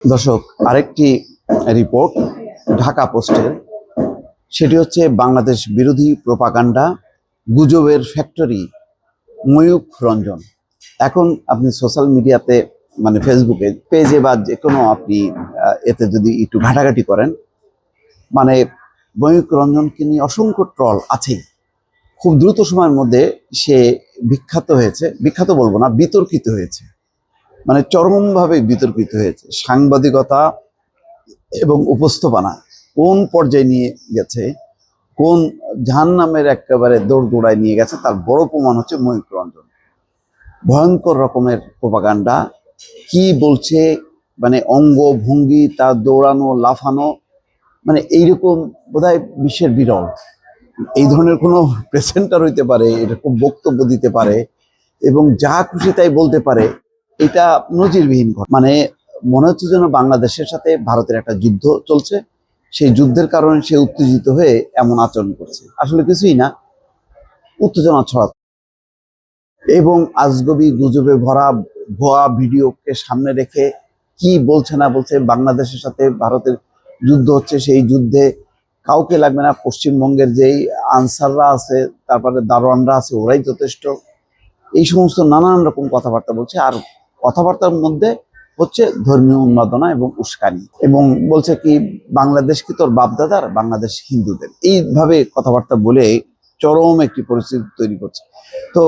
দর্শক, আরেকটি রিপোর্ট ঢাকা পোস্টের, সেটি হচ্ছে বাংলাদেশ বিরোধী প্রোপাগান্ডা গুজবের ফ্যাক্টরি ময়ূখ রঞ্জন। এখন আপনি সোশ্যাল মিডিয়াতে মানে ফেসবুকে পেজে বা যে কোনো আপনি এতে যদি একটু ঘাটাঘাটি করেন, মানে ময়ূখ রঞ্জনকে নিয়ে অসংখ্য ট্রল আছেই। খুব দ্রুত সময়ের মধ্যে সে বিখ্যাত হয়েছে, বিখ্যাত বলবো না, বিতর্কিত হয়েছে, মানে চরমভাবে বিতর্কিত হয়েছে। সাংবাদিকতা এবং উপস্থাপনা কোন পর্যায়ে নিয়ে গেছে, কোন জাহান্নামের একেবারে দৌড়গোড়ায় নিয়ে গেছে, তার বড় প্রমাণ হচ্ছে ময়ূখ রঞ্জন। ভয়ঙ্কর রকমের প্রোপাগান্ডা, কি বলছে, মানে অঙ্গ ভঙ্গি, তার দৌড়ানো লাফানো, মানে এইরকম বোধহয় বিশ্বের বিরল। এই ধরনের কোনো প্রেজেন্টার হইতে পারে, এরকম বক্তব্য দিতে পারে এবং যা খুশি তাই বলতে পারে, এটা নজিরবিহীন ঘটনা। মানে মনে হচ্ছে যেন বাংলাদেশের সাথে ভারতের একটা যুদ্ধ চলছে, সেই যুদ্ধের কারণে সে উত্তেজিত হয়ে এমন আচরণ করছে। আসলে কিছুই না, উত্তেজনা ছড়াচ্ছে এবং আজগবি গুজবে ভরা ভুয়া ভিডিওকে সামনে রেখে কি বলছে না বলছে। বাংলাদেশের সাথে ভারতের যুদ্ধ হচ্ছে, সেই যুদ্ধে কাউকে লাগবে না, পশ্চিমবঙ্গের যেই আনসাররা আছে, তারপরে দারোয়ানরা আছে, ওরাই যথেষ্ট। এই সমস্ত নানান রকম কথাবার্তা বলছে, আর কথাবার্তার মধ্যে হচ্ছে ধর্মীয় উন্মাদনা এবং উস্কানি, এবং বলছে কি বাংলাদেশ কি তোর বাপদাদার, বাংলাদেশ হিন্দুদের, এইভাবে কথাবার্তা বলে চরম একটি পরিস্থিতি তৈরি করছে। তো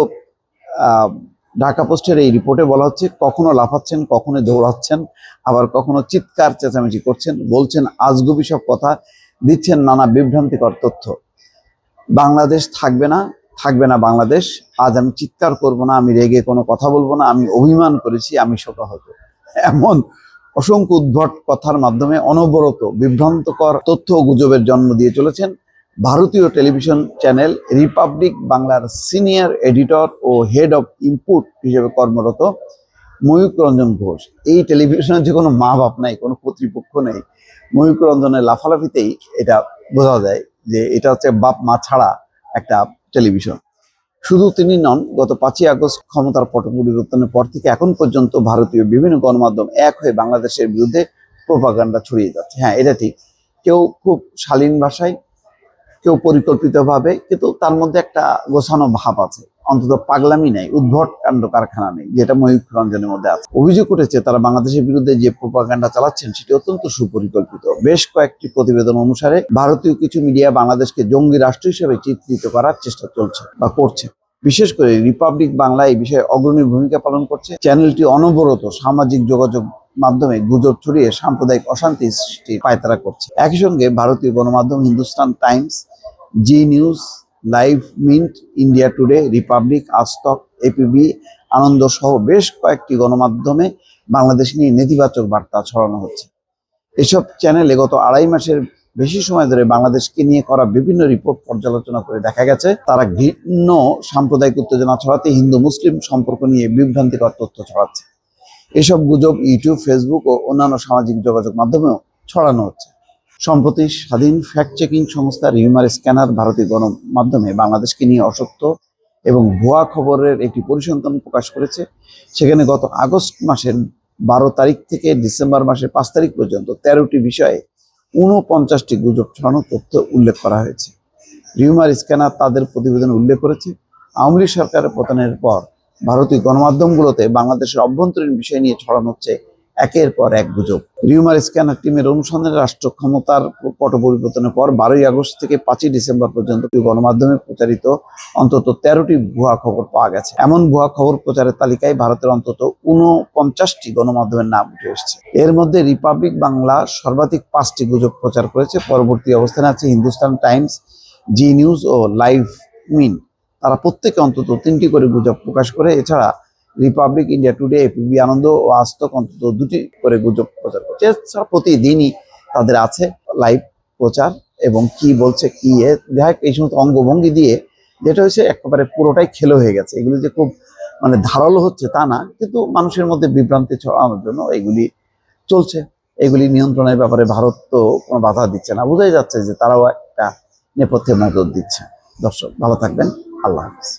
ঢাকা পোস্টের এই রিপোর্টে বলা হচ্ছে, কখনো লাফাচ্ছেন, কখনো দৌড়াচ্ছেন, আবার কখনো চিৎকার চেঁচামেচি করছেন, বলছেন আজগুবি সব কথা, দিচ্ছেন নানা বিভ্রান্তিকর তথ্য। বাংলাদেশ থাকবে না, থাকবে না বাংলাদেশ। আজ আমি চিৎকার করব না, আমি রেগে কোনো কথা বলবো না, আমি অভিমান করেছি, আমি শোকাহত। এমন অসংখ্য উদ্ভট কথার মাধ্যমে অনবরত বিভ্রান্তকর তথ্য ও গুজবের জন্ম দিয়ে চলেছেন ভারতীয় টেলিভিশন চ্যানেল রিপাবলিক বাংলার সিনিয়র এডিটর ও হেড অফ ইনপুট হিসেবে কর্মরত ময়ূখ রঞ্জন ঘোষ। এই টেলিভিশনের যে কোনো মা বাপ নাই, কোনো কর্তৃপক্ষ নেই, ময়ূখ রঞ্জনের লাফালাফিতেই এটা বোঝা যায় যে এটা হচ্ছে বাপ মা ছাড়া একটা টেলিভিশন। শুধু তিনি নন, গত 5ই আগস্ট ক্ষমতার পট পরিবর্তনের পর থেকে এখন পর্যন্ত ভারতীয় বিভিন্ন গণমাধ্যম এক হয়ে বাংলাদেশের বিরুদ্ধে প্রোপাগান্ডা ছড়িয়ে যাচ্ছে। হ্যাঁ, এটা ঠিক, কেউ খুব শালীন ভাষায়, কেউ পরিকল্পিতভাবে, কিন্তু তার মধ্যে একটা গোছানো ভাব আছে, অন্তত পাগলামি নেই, উদ্ভট কাণ্ড কারখানা নেই, যেটা ময়ূখ রঞ্জনের মধ্যে আছে। অভিযোগ করেছে তারা বাংলাদেশের বিরুদ্ধে যে প্রোপাগান্ডা চালাচ্ছেন সেটি অত্যন্ত সুপরিকল্পিত। বেশ কয়েকটি প্রতিবেদন অনুসারে ভারতীয় কিছু মিডিয়া বাংলাদেশকে জঙ্গি রাষ্ট্র হিসেবে চিত্রিত করার চেষ্টা চলছে বা করছে। বিশেষ করে রিপাবলিক বাংলা এই বিষয়ে অগ্রণী ভূমিকা পালন করছে। চ্যানেলটি অনবরত সামাজিক যোগাযোগ মাধ্যমে গুজব ছড়িয়ে সাম্প্রদায়িক অশান্তি সৃষ্টির পায়তারা করছে। একই সঙ্গে ভারতীয় গণমাধ্যম Hindustan Times, Zee News, Live Mint, India Today, Republic, Aaj Tak, ABP Ananda সহ বেশ কয়েকটি গণমাধ্যমে বাংলাদেশ নিয়ে নেতিবাচক বার্তা ছড়ানো হচ্ছে। এসব চ্যানেলে গত 2.5 মাসের বেশি সময় ধরে বাংলাদেশকে নিয়ে করা বিভিন্ন রিপোর্ট পর্যালোচনা করে দেখা গেছে তারা ঘৃণ্য সাম্প্রদায়িক উত্তেজনা ছড়াতে হিন্দু মুসলিম সম্পর্ক নিয়ে বিভ্রান্তিকর তথ্য ছড়াচ্ছে। এসব গুজব ইউটিউব, ফেসবুক ও অন্যান্য সামাজিক যোগাযোগ মাধ্যমেও ছড়ানো হচ্ছে। সম্প্রতি স্বাধীন ফ্যাক্ট চেকিং সংস্থা রিউমার স্ক্যানার ভারতীয় গণমাধ্যমে বাংলাদেশকে নিয়ে অসত্য এবং ভুয়া খবরের একটি পরিসংখ্যান প্রকাশ করেছে। সেখানে গত আগস্ট মাসের 12 তারিখ থেকে ডিসেম্বর মাসের 5 তারিখ পর্যন্ত 13টি বিষয়ে 49টি গুজব ছড়ানো তথ্য উল্লেখ করা হয়েছে। রিউমার স্ক্যানার তাদের প্রতিবেদনে উল্লেখ করেছে, আওয়ামী লীগ সরকারের পতনের পর ভারতীয় গণমাধ্যমগুলোতে বাংলাদেশের অভ্যন্তরীণ বিষয় নিয়ে ছড়ানো হচ্ছে একের পর এক গুজব। রিউমার স্ক্যানার টিমের অনুসন্ধানে রাষ্ট্র ক্ষমতার পট পরিবর্তনের পর 12ই আগস্ট থেকে 5ই ডিসেম্বর পর্যন্ত গণমাধ্যমে প্রচারিত অন্তত 13টি ভুয়া খবর পাওয়া গেছে। এমন ভুয়া খবর প্রচারের তালিকায় ভারতের অন্তত 49টি গণমাধ্যমের নাম উঠে এসেছে। এর মধ্যে রিপাবলিক বাংলা সর্বাধিক 5টি গুজব প্রচার করেছে। পরবর্তী অবস্থানে আছে হিন্দুস্তান টাইমস, জি নিউজ ও লাইভ মিন্ট। তারা প্রত্যেকে অন্তত 3টি করে গুজব প্রকাশ করে। এছাড়া রিপাবলিক, ইন্ডিয়া টুডে, এপিবি আনন্দ ও আজতক অন্তত 2টি করে গুজব প্রচার করছে। এছাড়া প্রতিদিনই তাদের আছে লাইভ প্রচার এবং কি বলছে কি দেখ, এই সমস্ত অঙ্গভঙ্গি দিয়ে, যেটা হচ্ছে একেবারে পুরোটাই খেলো হয়ে গেছে। এগুলি যে খুব মানে ধারালো হচ্ছে তা না, কিন্তু মানুষের মধ্যে বিভ্রান্তি ছড়ানোর জন্য এগুলি চলছে। এগুলি নিয়ন্ত্রণের ব্যাপারে ভারত তো কোনো বাধা দিচ্ছে না, বোঝাই যাচ্ছে যে তারাও একটা নেপথ্যে নজর দিচ্ছে। দর্শক, ভালো থাকবেন, আল্লাহ হাফিজ।